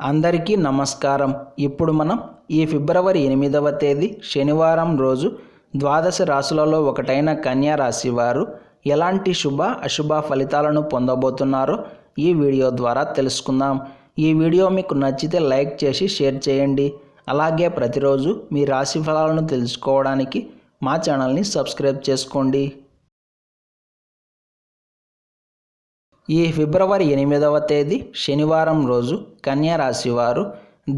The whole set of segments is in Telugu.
అందరికీ నమస్కారం. ఇప్పుడు మనం ఈ ఫిబ్రవరి 8వ తేదీ శనివారం రోజు ద్వాదశ రాశులలో ఒకటైన కన్యా రాశి వారు ఎలాంటి శుభ అశుభ ఫలితాలను పొందబోతున్నారో ఈ వీడియో ద్వారా తెలుసుకుందాం. ఈ వీడియో మీకు నచ్చితే లైక్ చేసి షేర్ చేయండి. అలాగే ప్రతిరోజు మీ రాశి ఫలాలను తెలుసుకోవడానికి మా ఛానల్ని సబ్స్క్రైబ్ చేసుకోండి. ఈ ఫిబ్రవరి 8వ తేదీ శనివారం రోజు కన్యా రాశి వారు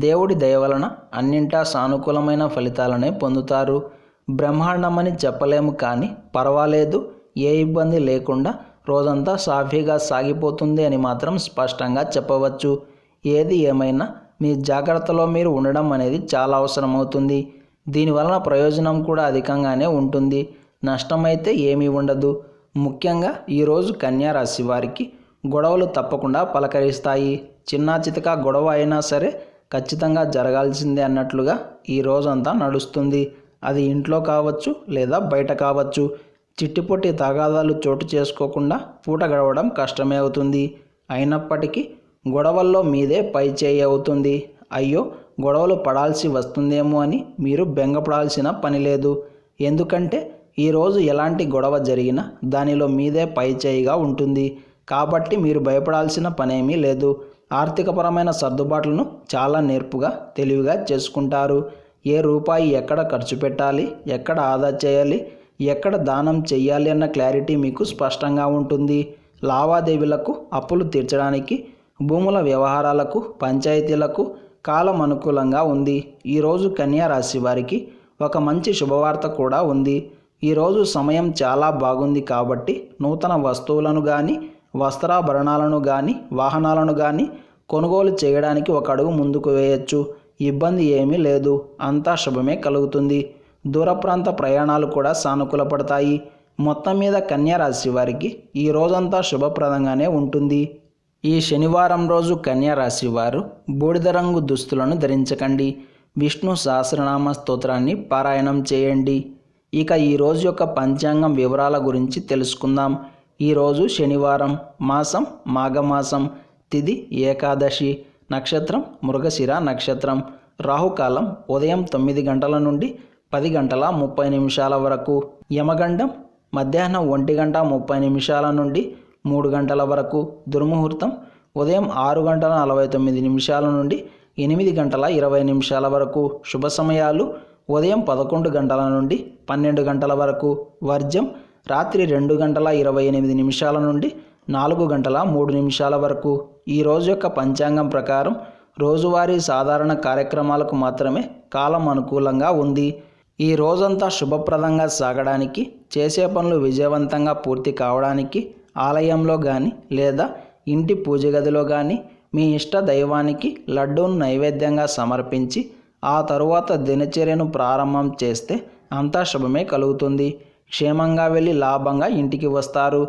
దేవుడి దయ వలన అన్నింటా సానుకూలమైన ఫలితాలనే పొందుతారు. బ్రహ్మాండమని చెప్పలేము, కానీ పర్వాలేదు, ఏ ఇబ్బంది లేకుండా రోజంతా సాఫీగా సాగిపోతుంది అని మాత్రం స్పష్టంగా చెప్పవచ్చు. ఏది ఏమైనా మీ జాగ్రత్తలో మీరు ఉండడం అనేది చాలా అవసరమవుతుంది. దీనివలన ప్రయోజనం కూడా అధికంగానే ఉంటుంది. నష్టమైతే ఏమీ ఉండదు. ముఖ్యంగా ఈరోజు కన్యా రాశి వారికి గొడవలు తప్పకుండా పలకరిస్తాయి. చిన్న చితక గొడవ అయినా సరే ఖచ్చితంగా జరగాల్సిందే అన్నట్లుగా ఈ రోజంతా నడుస్తుంది. అది ఇంట్లో కావచ్చు లేదా బయట కావచ్చు. చిట్టిపొట్టి తగాదాలు చోటు చేసుకోకుండా పూట గడవడం కష్టమే అవుతుంది. అయినప్పటికీ గొడవల్లో మీదే పై చేయి అవుతుంది. అయ్యో, గొడవలు పడాల్సి వస్తుందేమో అని మీరు బెంగపడాల్సిన పని లేదు. ఎందుకంటే ఈరోజు ఎలాంటి గొడవ జరిగినా దానిలో మీదే పై చేయిగా ఉంటుంది. కాబట్టి మీరు భయపడాల్సిన పనేమీ లేదు. ఆర్థికపరమైన సర్దుబాట్లను చాలా నేర్పుగా తెలివిగా చేసుకుంటారు. ఏ రూపాయి ఎక్కడ ఖర్చు పెట్టాలి, ఎక్కడ ఆదా చేయాలి, ఎక్కడ దానం చెయ్యాలి అన్న క్లారిటీ మీకు స్పష్టంగా ఉంటుంది. లావాదేవీలకు, అప్పులు తీర్చడానికి, భూముల వ్యవహారాలకు, పంచాయతీలకు కాలం అనుకూలంగా ఉంది. ఈరోజు కన్యా రాశి వారికి ఒక మంచి శుభవార్త కూడా ఉంది. ఈరోజు సమయం చాలా బాగుంది కాబట్టి నూతన వస్తువులను కానీ, వస్త్రాభరణాలను కానీ, వాహనాలను కానీ కొనుగోలు చేయడానికి ఒక అడుగు ముందుకు వేయచ్చు. ఇబ్బంది ఏమీ లేదు. అంతా శుభమే కలుగుతుంది. దూర ప్రాంత ప్రయాణాలు కూడా సానుకూలపడతాయి. మొత్తం మీద కన్యా రాశి వారికి ఈ రోజంతా శుభప్రదంగానే ఉంటుంది. ఈ శనివారం రోజు కన్యా రాశి వారు బూడిద రంగు దుస్తులను ధరించకండి. విష్ణు సహస్రనామ స్తోత్రాన్ని పారాయణం చేయండి. ఇక ఈ రోజు యొక్క పంచాంగం వివరాల గురించి తెలుసుకుందాం. ఈరోజు శనివారం, మాసం మాఘమాసం, తిథి ఏకాదశి, నక్షత్రం మృగశిర నక్షత్రం, రాహుకాలం ఉదయం 9 గంటల నుండి 10 గంటల 30 నిమిషాల వరకు, యమగండం మధ్యాహ్నం 1 గంట 30 నిమిషాల నుండి 3 గంటల వరకు, దుర్ముహూర్తం ఉదయం 6 గంటల 49 నిమిషాల నుండి 8 గంటల 20 నిమిషాల వరకు, శుభ సమయాలు ఉదయం 11 గంటల నుండి 12 గంటల వరకు, వర్జ్యం రాత్రి 2 గంటల 28 నిమిషాల నుండి 4 గంటల 3 నిమిషాల వరకు. ఈ రోజు యొక్క పంచాంగం ప్రకారం రోజువారీ సాధారణ కార్యక్రమాలకు మాత్రమే కాలం అనుకూలంగా ఉంది. ఈ రోజంతా శుభప్రదంగా సాగడానికి, చేసే పనులు విజయవంతంగా పూర్తి కావడానికి ఆలయంలో కానీ లేదా ఇంటి పూజ గదిలో కానీ మీ ఇష్ట దైవానికి లడ్డూను నైవేద్యంగా సమర్పించి ఆ తరువాత దినచర్యను ప్రారంభం చేస్తే అంతా శుభమే కలుగుతుంది. క్షేమంగా వెళ్ళి లాభంగా ఇంటికి వస్తారు.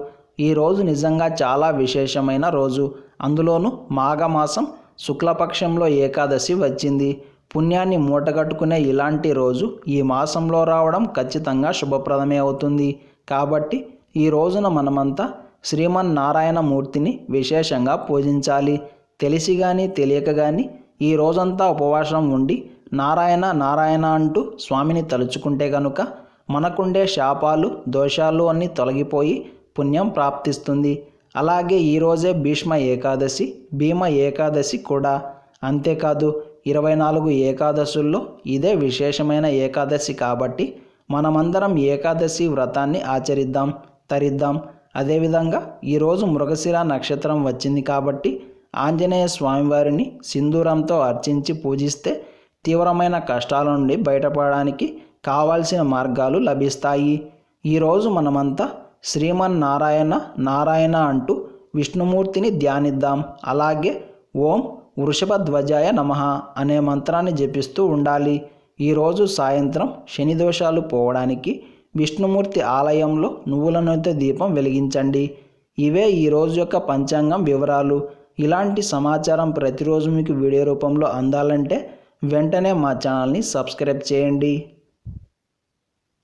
ఈరోజు నిజంగా చాలా విశేషమైన రోజు. అందులోనూ మాఘమాసం శుక్లపక్షంలో ఏకాదశి వచ్చింది. పుణ్యాన్ని మూటగట్టుకునే ఇలాంటి రోజు ఈ మాసంలో రావడం ఖచ్చితంగా శుభప్రదమే అవుతుంది. కాబట్టి ఈ రోజున మనమంతా శ్రీమన్నారాయణ మూర్తిని విశేషంగా పూజించాలి. తెలిసి కానీ తెలియక కానీ ఈ రోజంతా ఉపవాసం ఉండి నారాయణ నారాయణ అంటూ స్వామిని తలుచుకుంటే కనుక మనకుండే శాపాలు, దోషాలు అన్నీ తొలగిపోయి పుణ్యం ప్రాప్తిస్తుంది. అలాగే ఈరోజే భీష్మ ఏకాదశి, భీమ ఏకాదశి కూడా. అంతేకాదు 24 ఏకాదశుల్లో ఇదే విశేషమైన ఏకాదశి కాబట్టి మనమందరం ఏకాదశి వ్రతాన్ని ఆచరిద్దాం, తరిద్దాం. అదేవిధంగా ఈరోజు మృగశిర నక్షత్రం వచ్చింది కాబట్టి ఆంజనేయ స్వామివారిని సింధూరంతో అర్చించి పూజిస్తే తీవ్రమైన కష్టాల నుండి బయటపడడానికి కావాల్సిన మార్గాలు లభిస్తాయి. ఈరోజు మనమంతా శ్రీమన్నారాయణ నారాయణ అంటూ విష్ణుమూర్తిని ధ్యానిద్దాం. అలాగే ఓం వృషభధ్వజాయ నమః అనే మంత్రాన్ని జపిస్తూ ఉండాలి. ఈరోజు సాయంత్రం శని దోషాలు పోవడానికి విష్ణుమూర్తి ఆలయంలో నువ్వుల నూనెతో దీపం వెలిగించండి. ఇవే ఈరోజు యొక్క పంచాంగం వివరాలు. ఇలాంటి సమాచారం ప్రతిరోజు మీకు వీడియో రూపంలో అందాలంటే వెంటనే మా ఛానల్ని సబ్స్క్రైబ్ చేయండి.